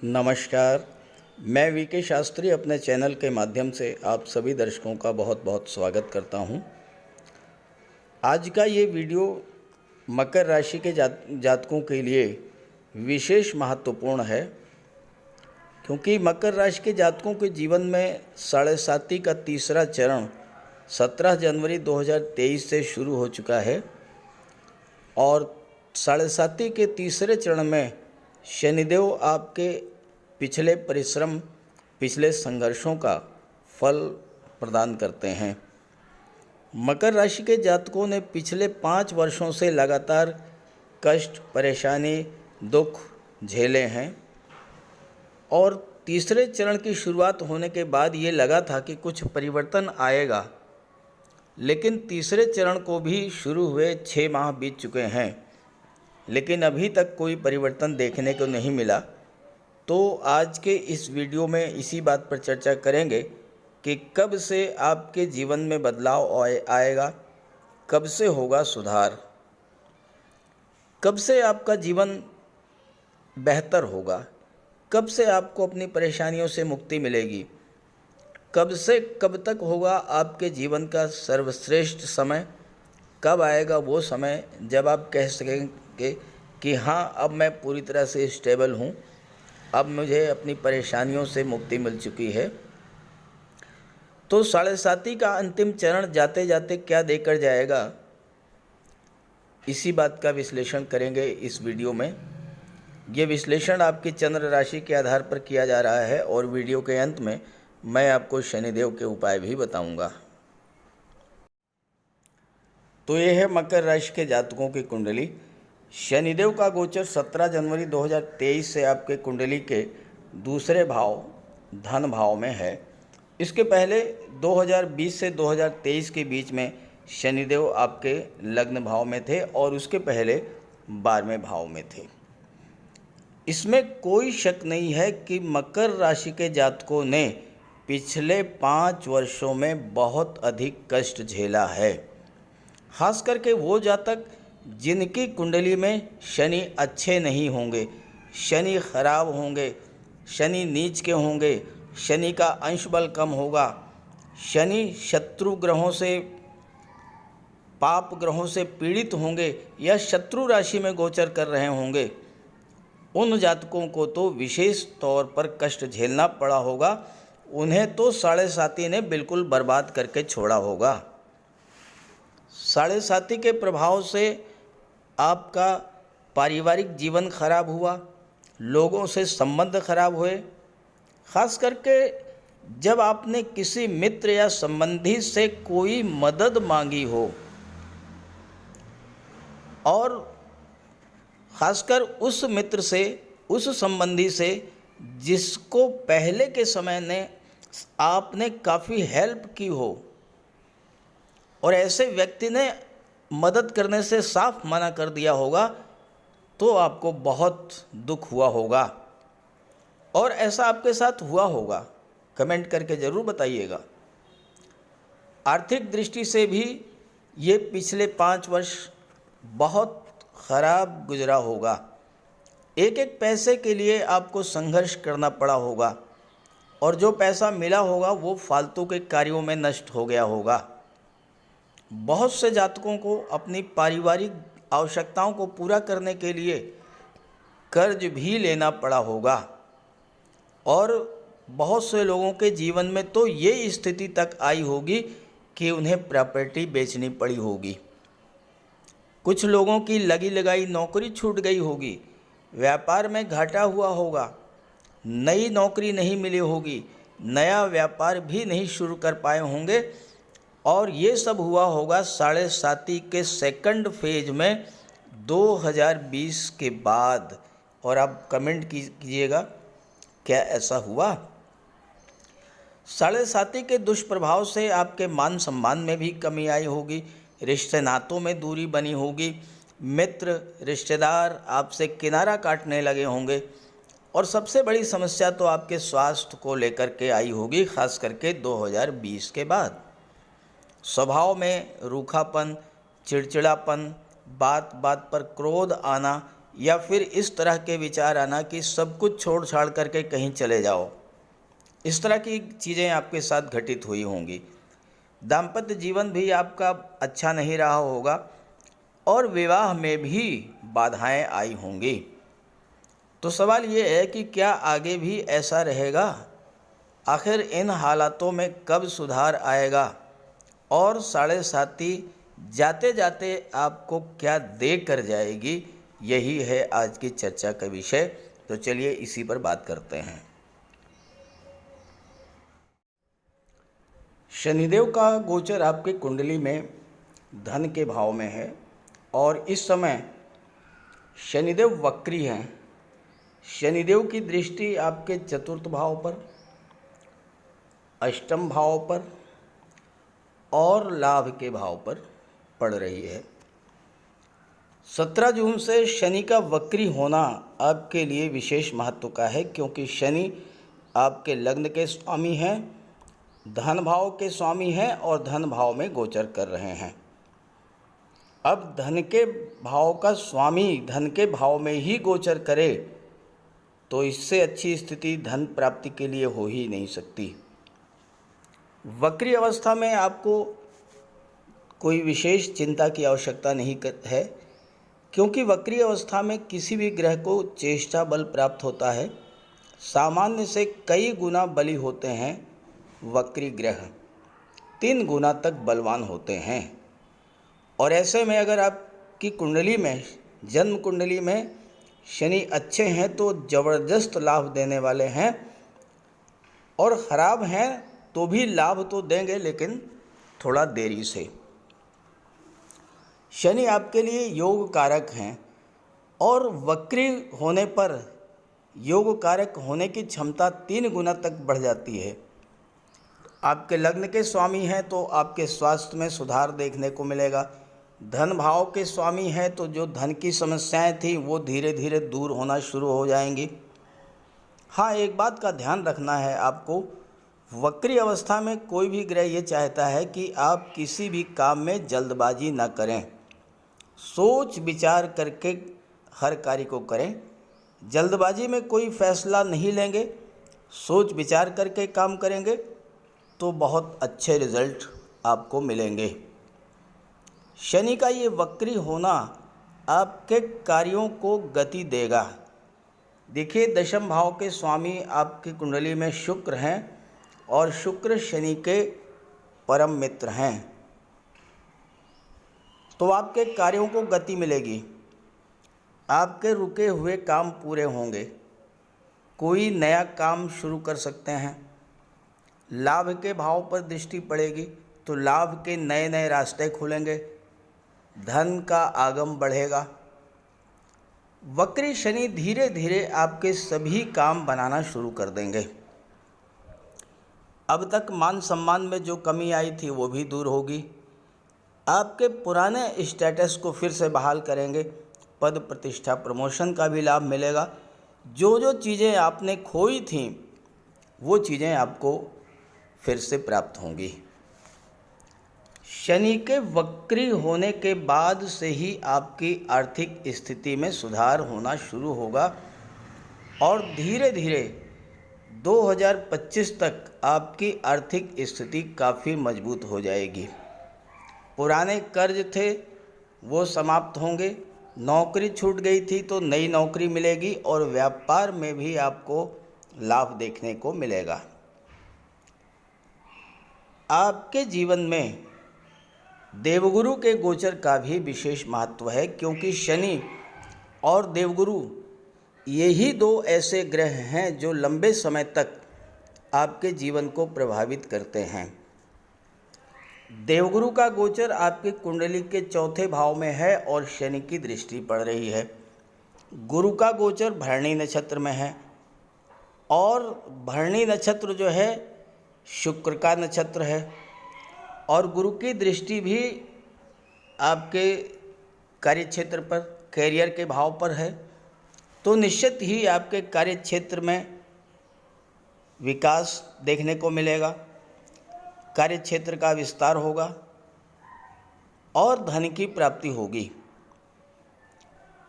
नमस्कार। मैं वीके शास्त्री अपने चैनल के माध्यम से आप सभी दर्शकों का बहुत बहुत स्वागत करता हूं। आज का ये वीडियो मकर राशि के जातकों के लिए विशेष महत्वपूर्ण है, क्योंकि मकर राशि के जातकों के जीवन में साढ़े साती का तीसरा चरण 17 जनवरी 2023 से शुरू हो चुका है और साढ़े साती के तीसरे चरण में शनिदेव आपके पिछले परिश्रम, पिछले संघर्षों का फल प्रदान करते हैं। मकर राशि के जातकों ने पिछले 5 वर्षों से लगातार कष्ट, परेशानी, दुख झेले हैं और तीसरे चरण की शुरुआत होने के बाद ये लगा था कि कुछ परिवर्तन आएगा, लेकिन तीसरे चरण को भी शुरू हुए 6 माह बीत चुके हैं, लेकिन अभी तक कोई परिवर्तन देखने को नहीं मिला। तो आज के इस वीडियो में इसी बात पर चर्चा करेंगे कि कब से आपके जीवन में बदलाव आएगा, कब से होगा सुधार, कब से आपका जीवन बेहतर होगा, कब से आपको अपनी परेशानियों से मुक्ति मिलेगी, कब से कब तक होगा आपके जीवन का सर्वश्रेष्ठ समय, कब आएगा वो समय जब आप कह सकेंगे कि हाँ, अब मैं पूरी तरह से स्टेबल हूँ, अब मुझे अपनी परेशानियों से मुक्ति मिल चुकी है। तो साढ़े साती का अंतिम चरण जाते जाते क्या देकर जाएगा, इसी बात का विश्लेषण करेंगे इस वीडियो में। ये विश्लेषण आपकी चंद्र राशि के आधार पर किया जा रहा है और वीडियो के अंत में मैं आपको शनिदेव के उपाय भी बताऊंगा। तो ये है मकर राशि के जातकों की कुंडली। शनिदेव का गोचर 17 जनवरी 2023 से आपके कुंडली के दूसरे भाव धन भाव में है। इसके पहले 2020 से 2023 के बीच में शनिदेव आपके लग्न भाव में थे और उसके पहले 12वें भाव में थे। इसमें कोई शक नहीं है कि मकर राशि के जातकों ने पिछले 5 वर्षों में बहुत अधिक कष्ट झेला है। खास करके वो जातक जिनकी कुंडली में शनि अच्छे नहीं होंगे, शनि खराब होंगे, शनि नीच के होंगे, शनि का अंश बल कम होगा, शनि शत्रु ग्रहों से, पाप ग्रहों से पीड़ित होंगे या शत्रु राशि में गोचर कर रहे होंगे, उन जातकों को तो विशेष तौर पर कष्ट झेलना पड़ा होगा। उन्हें तो साढ़े साती ने बिल्कुल बर्बाद करके छोड़ा होगा। साढ़े साती के प्रभाव से आपका पारिवारिक जीवन खराब हुआ, लोगों से संबंध खराब हुए। खास करके जब आपने किसी मित्र या संबंधी से कोई मदद मांगी हो और खासकर उस मित्र से, उस संबंधी से जिसको पहले के समय में आपने काफ़ी हेल्प की हो और ऐसे व्यक्ति ने मदद करने से साफ मना कर दिया होगा, तो आपको बहुत दुख हुआ होगा और ऐसा आपके साथ हुआ होगा। कमेंट करके ज़रूर बताइएगा। आर्थिक दृष्टि से भी ये पिछले 5 वर्ष बहुत ख़राब गुजरा होगा। एक एक पैसे के लिए आपको संघर्ष करना पड़ा होगा और जो पैसा मिला होगा वो फालतू के कार्यों में नष्ट हो गया होगा। बहुत से जातकों को अपनी पारिवारिक आवश्यकताओं को पूरा करने के लिए कर्ज भी लेना पड़ा होगा और बहुत से लोगों के जीवन में तो ये स्थिति तक आई होगी कि उन्हें प्रॉपर्टी बेचनी पड़ी होगी। कुछ लोगों की लगी लगाई नौकरी छूट गई होगी, व्यापार में घाटा हुआ होगा, नई नौकरी नहीं मिली होगी, नया व्यापार भी नहीं शुरू कर पाए होंगे और ये सब हुआ होगा साढ़े साती के सेकंड फेज में 2020 के बाद। और आप कमेंट कीजिएगा क्या ऐसा हुआ। साढ़े साती के दुष्प्रभाव से आपके मान सम्मान में भी कमी आई होगी, रिश्ते नातों में दूरी बनी होगी, मित्र रिश्तेदार आपसे किनारा काटने लगे होंगे और सबसे बड़ी समस्या तो आपके स्वास्थ्य को लेकर के आई होगी, खास करके 2020 के बाद। स्वभाव में रूखापन, चिड़चिड़ापन, बात बात पर क्रोध आना, या फिर इस तरह के विचार आना कि सब कुछ छोड़ छाड़ करके कहीं चले जाओ। इस तरह की चीज़ें आपके साथ घटित हुई होंगी। दाम्पत्य जीवन भी आपका अच्छा नहीं रहा होगा और विवाह में भी बाधाएं आई होंगी। तो सवाल ये है कि क्या आगे भी ऐसा रहेगा? आखिर इन हालातों में कब सुधार आएगा और साढ़े साथी जाते जाते आपको क्या दे कर जाएगी? यही है आज की चर्चा का विषय। तो चलिए इसी पर बात करते हैं। शनिदेव का गोचर आपकी कुंडली में धन के भाव में है और इस समय शनिदेव वक्री हैं। शनिदेव की दृष्टि आपके चतुर्थ भाव पर, अष्टम भाव पर और लाभ के भाव पर पड़ रही है। 17 जून से शनि का वक्री होना आपके लिए विशेष महत्व का है, क्योंकि शनि आपके लग्न के स्वामी हैं, धन भाव के स्वामी हैं और धन भाव में गोचर कर रहे हैं। अब धन के भाव का स्वामी धन के भाव में ही गोचर करे तो इससे अच्छी स्थिति धन प्राप्ति के लिए हो ही नहीं सकती। वक्री अवस्था में आपको कोई विशेष चिंता की आवश्यकता नहीं है, क्योंकि वक्री अवस्था में किसी भी ग्रह को चेष्टा बल प्राप्त होता है। सामान्य से कई गुना बली होते हैं वक्री ग्रह, 3 गुना तक बलवान होते हैं। और ऐसे में अगर आपकी कुंडली में, जन्म कुंडली में शनि अच्छे हैं तो ज़बरदस्त लाभ देने वाले हैं, और ख़राब हैं तो भी लाभ तो देंगे, लेकिन थोड़ा देरी से। शनि आपके लिए योग कारक हैं और वक्री होने पर योग कारक होने की क्षमता 3 गुना तक बढ़ जाती है। आपके लग्न के स्वामी हैं तो आपके स्वास्थ्य में सुधार देखने को मिलेगा। धन भाव के स्वामी हैं तो जो धन की समस्याएं थी वो धीरे धीरे दूर होना शुरू हो जाएंगी। हाँ, एक बात का ध्यान रखना है आपको, वक्री अवस्था में कोई भी ग्रह ये चाहता है कि आप किसी भी काम में जल्दबाजी न करें, सोच विचार करके हर कार्य को करें। जल्दबाजी में कोई फैसला नहीं लेंगे, सोच विचार करके काम करेंगे तो बहुत अच्छे रिजल्ट आपको मिलेंगे। शनि का ये वक्री होना आपके कार्यों को गति देगा। देखिए, दशम भाव के स्वामी आपकी कुंडली में शुक्र हैं और शुक्र शनि के परम मित्र हैं, तो आपके कार्यों को गति मिलेगी। आपके रुके हुए काम पूरे होंगे, कोई नया काम शुरू कर सकते हैं। लाभ के भाव पर दृष्टि पड़ेगी तो लाभ के नए नए रास्ते खुलेंगे, धन का आगम बढ़ेगा। वक्री शनि धीरे धीरे आपके सभी काम बनाना शुरू कर देंगे। अब तक मान सम्मान में जो कमी आई थी वो भी दूर होगी। आपके पुराने स्टेटस को फिर से बहाल करेंगे। पद प्रतिष्ठा प्रमोशन का भी लाभ मिलेगा। जो जो चीज़ें आपने खोई थीं वो चीज़ें आपको फिर से प्राप्त होंगी। शनि के वक्री होने के बाद से ही आपकी आर्थिक स्थिति में सुधार होना शुरू होगा और धीरे धीरे 2025 तक आपकी आर्थिक स्थिति काफ़ी मजबूत हो जाएगी। पुराने कर्ज थे वो समाप्त होंगे, नौकरी छूट गई थी तो नई नौकरी मिलेगी और व्यापार में भी आपको लाभ देखने को मिलेगा। आपके जीवन में देवगुरु के गोचर का भी विशेष महत्व है, क्योंकि शनि और देवगुरु यही 2 ऐसे ग्रह हैं जो लंबे समय तक आपके जीवन को प्रभावित करते हैं। देवगुरु का गोचर आपकी कुंडली के 4थे भाव में है और शनि की दृष्टि पड़ रही है। गुरु का गोचर भरणी नक्षत्र में है और भरणी नक्षत्र जो है शुक्र का नक्षत्र है और गुरु की दृष्टि भी आपके कार्यक्षेत्र पर, कैरियर के भाव पर है। तो निश्चित ही आपके कार्यक्षेत्र में विकास देखने को मिलेगा, कार्यक्षेत्र का विस्तार होगा और धन की प्राप्ति होगी।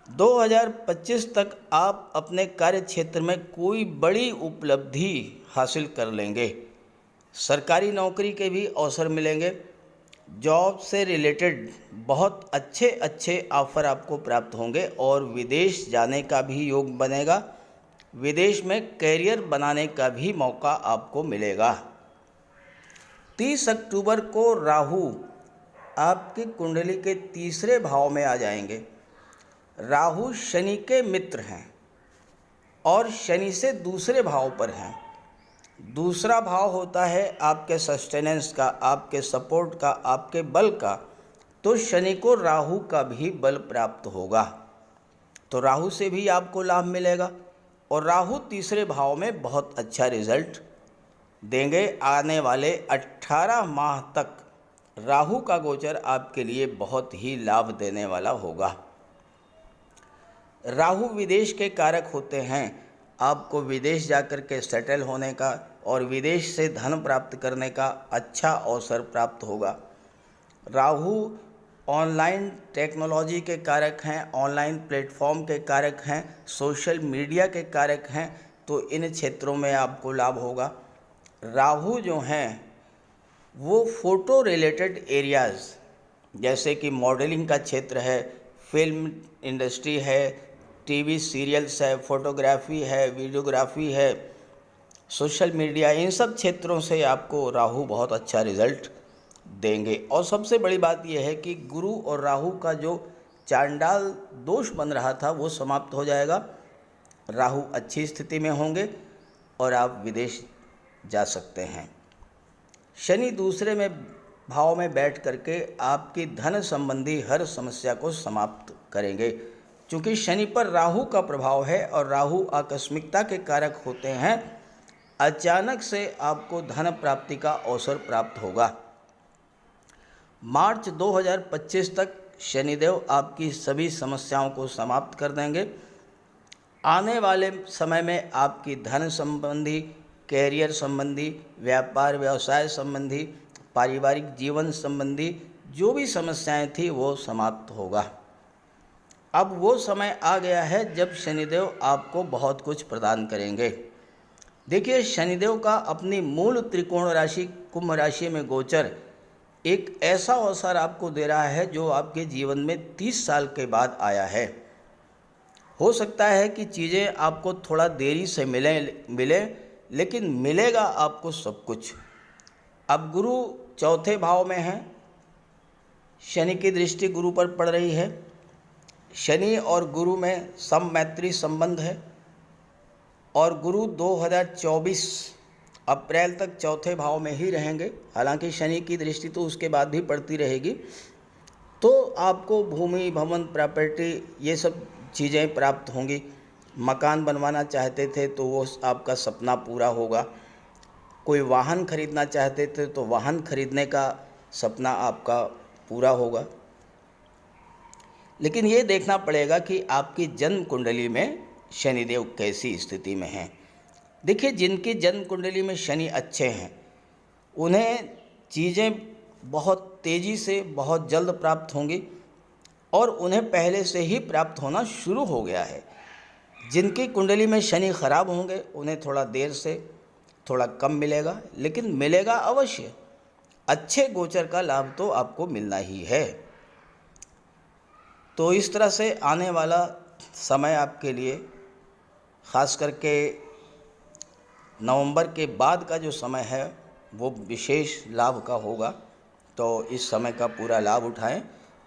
2025 तक आप अपने कार्य क्षेत्र में कोई बड़ी उपलब्धि हासिल कर लेंगे। सरकारी नौकरी के भी अवसर मिलेंगे। जॉब से रिलेटेड बहुत अच्छे अच्छे ऑफ़र आपको प्राप्त होंगे और विदेश जाने का भी योग बनेगा। विदेश में कैरियर बनाने का भी मौका आपको मिलेगा। 30 अक्टूबर को राहु आपकी कुंडली के तीसरे भाव में आ जाएंगे। राहु शनि के मित्र हैं और शनि से दूसरे भाव पर हैं। दूसरा भाव होता है आपके सस्टेनेंस का, आपके सपोर्ट का, आपके बल का। तो शनि को राहु का भी बल प्राप्त होगा, तो राहु से भी आपको लाभ मिलेगा। और राहु तीसरे भाव में बहुत अच्छा रिजल्ट देंगे। आने वाले 18 माह तक राहु का गोचर आपके लिए बहुत ही लाभ देने वाला होगा। राहु विदेश के कारक होते हैं। आपको विदेश जाकर के सेटल होने का और विदेश से धन प्राप्त करने का अच्छा अवसर प्राप्त होगा। राहु ऑनलाइन टेक्नोलॉजी के कारक हैं, ऑनलाइन प्लेटफॉर्म के कारक हैं, सोशल मीडिया के कारक हैं, तो इन क्षेत्रों में आपको लाभ होगा। राहु जो हैं वो फ़ोटो रिलेटेड एरियाज़ जैसे कि मॉडलिंग का क्षेत्र है, फिल्म इंडस्ट्री है, टीवी सीरियल्स है, फोटोग्राफी है, वीडियोग्राफी है, सोशल मीडिया, इन सब क्षेत्रों से आपको राहु बहुत अच्छा रिज़ल्ट देंगे। और सबसे बड़ी बात यह है कि गुरु और राहु का जो चांडाल दोष बन रहा था वो समाप्त हो जाएगा। राहु अच्छी स्थिति में होंगे और आप विदेश जा सकते हैं। शनि दूसरे में भाव में बैठ करके आपकी धन संबंधी हर समस्या को समाप्त करेंगे। क्योंकि शनि पर राहु का प्रभाव है और राहु आकस्मिकता के कारक होते हैं। अचानक से आपको धन प्राप्ति का अवसर प्राप्त होगा। मार्च 2025 तक शनिदेव आपकी सभी समस्याओं को समाप्त कर देंगे। आने वाले समय में आपकी धन संबंधी, कैरियर संबंधी, व्यापार व्यवसाय संबंधी, पारिवारिक जीवन संबंधी जो भी समस्याएं थी वो समाप्त होगा। अब वो समय आ गया है जब शनिदेव आपको बहुत कुछ प्रदान करेंगे। देखिए, शनिदेव का अपनी मूल त्रिकोण राशि कुंभ राशि में गोचर एक ऐसा अवसर आपको दे रहा है जो आपके जीवन में 30 साल के बाद आया है। हो सकता है कि चीज़ें आपको थोड़ा देरी से मिले लेकिन मिलेगा आपको सब कुछ। अब गुरु चौथे भाव में है, शनि की दृष्टि गुरु पर पड़ रही है। शनि और गुरु में सममैत्री संबंध है और गुरु 2024 अप्रैल तक चौथे भाव में ही रहेंगे। हालांकि शनि की दृष्टि तो उसके बाद भी पड़ती रहेगी। तो आपको भूमि, भवन, प्रॉपर्टी ये सब चीज़ें प्राप्त होंगी। मकान बनवाना चाहते थे तो वो आपका सपना पूरा होगा। कोई वाहन खरीदना चाहते थे तो वाहन खरीदने का सपना आपका पूरा होगा। लेकिन ये देखना पड़ेगा कि आपकी जन्म कुंडली में शनिदेव कैसी स्थिति में हैं। देखिए, जिनकी जन्म कुंडली में शनि अच्छे हैं उन्हें चीज़ें बहुत तेज़ी से बहुत जल्द प्राप्त होंगी और उन्हें पहले से ही प्राप्त होना शुरू हो गया है। जिनकी कुंडली में शनि खराब होंगे उन्हें थोड़ा देर से, थोड़ा कम मिलेगा, लेकिन मिलेगा अवश्य। अच्छे गोचर का लाभ तो आपको मिलना ही है। तो इस तरह से आने वाला समय आपके लिए, ख़ास करके नवंबर के बाद का जो समय है वो विशेष लाभ का होगा। तो इस समय का पूरा लाभ उठाएं।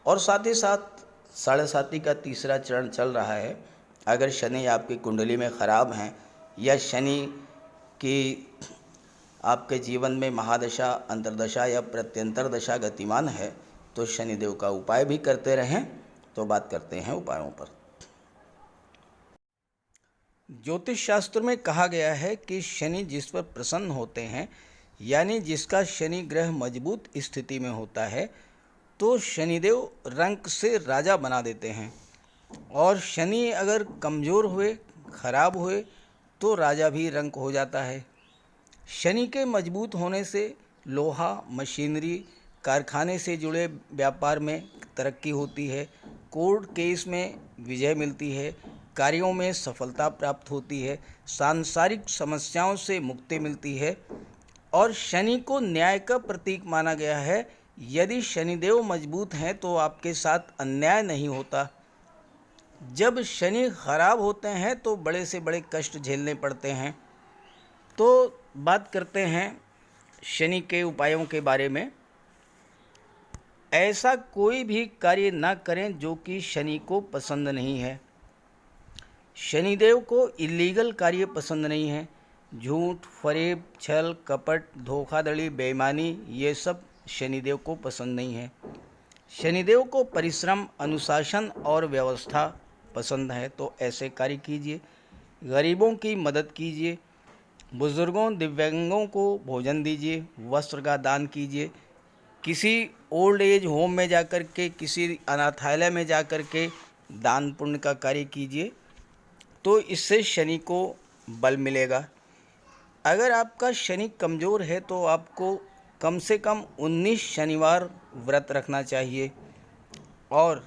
और साथ ही साथ 7.5 का तीसरा चरण चल रहा है। अगर शनि आपकी कुंडली में ख़राब हैं या शनि की आपके जीवन में महादशा, अंतर्दशा या प्रत्यंतर दशा गतिमान है तो शनिदेव का उपाय भी करते रहें। तो बात करते हैं उपायों पर। ज्योतिष शास्त्र में कहा गया है कि शनि जिस पर प्रसन्न होते हैं, यानी जिसका शनि ग्रह मजबूत स्थिति में होता है, तो शनिदेव रंक से राजा बना देते हैं। और शनि अगर कमज़ोर हुए, खराब हुए तो राजा भी रंक हो जाता है। शनि के मजबूत होने से लोहा, मशीनरी कारखाने से जुड़े व्यापार में तरक्की होती है, कोर्ट केस में विजय मिलती है, कार्यों में सफलता प्राप्त होती है, सांसारिक समस्याओं से मुक्ति मिलती है। और शनि को न्याय का प्रतीक माना गया है। यदि शनिदेव मजबूत हैं तो आपके साथ अन्याय नहीं होता। जब शनि खराब होते हैं तो बड़े से बड़े कष्ट झेलने पड़ते हैं। तो बात करते हैं शनि के उपायों के बारे में। ऐसा कोई भी कार्य ना करें जो कि शनि को पसंद नहीं है। शनिदेव को इलीगल कार्य पसंद नहीं है। झूठ, फरेब, छल, कपट, धोखाधड़ी, बेईमानी, ये सब शनिदेव को पसंद नहीं है। शनिदेव को परिश्रम, अनुशासन और व्यवस्था पसंद है। तो ऐसे कार्य कीजिए, गरीबों की मदद कीजिए, बुजुर्गों, दिव्यांगों को भोजन दीजिए, वस्त्र का दान कीजिए, किसी ओल्ड एज होम में जाकर के, किसी अनाथालय में जाकर के दान पुण्य का कार्य कीजिए। तो इससे शनि को बल मिलेगा। अगर आपका शनि कमज़ोर है तो आपको कम से कम 19 शनिवार व्रत रखना चाहिए। और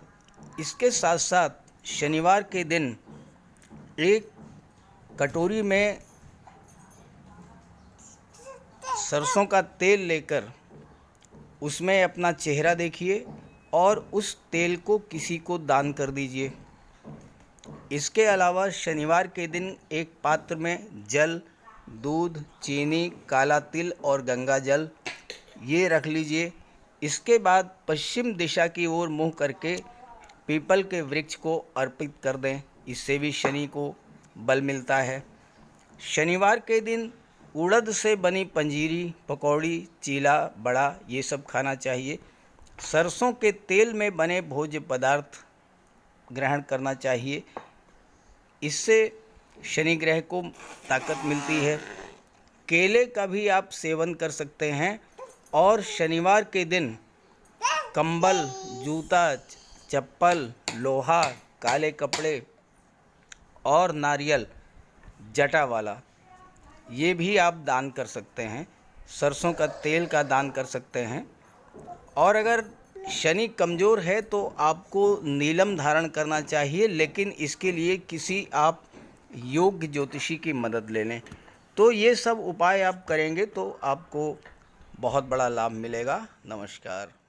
इसके साथ साथ शनिवार के दिन एक कटोरी में सरसों का तेल लेकर उसमें अपना चेहरा देखिए और उस तेल को किसी को दान कर दीजिए। इसके अलावा शनिवार के दिन एक पात्र में जल, दूध, चीनी, काला तिल और गंगा जल ये रख लीजिए। इसके बाद पश्चिम दिशा की ओर मुँह करके पीपल के वृक्ष को अर्पित कर दें। इससे भी शनि को बल मिलता है। शनिवार के दिन उड़द से बनी पंजीरी, पकौड़ी, चीला, बड़ा ये सब खाना चाहिए। सरसों के तेल में बने भोज्य पदार्थ ग्रहण करना चाहिए। इससे शनि ग्रह को ताकत मिलती है। केले का भी आप सेवन कर सकते हैं। और शनिवार के दिन कंबल, जूता, चप्पल, लोहा, काले कपड़े और नारियल जटा वाला ये भी आप दान कर सकते हैं। सरसों का तेल का दान कर सकते हैं। और अगर शनि कमज़ोर है तो आपको नीलम धारण करना चाहिए, लेकिन इसके लिए किसी आप योग्य ज्योतिषी की मदद ले लें। तो ये सब उपाय आप करेंगे तो आपको बहुत बड़ा लाभ मिलेगा। नमस्कार।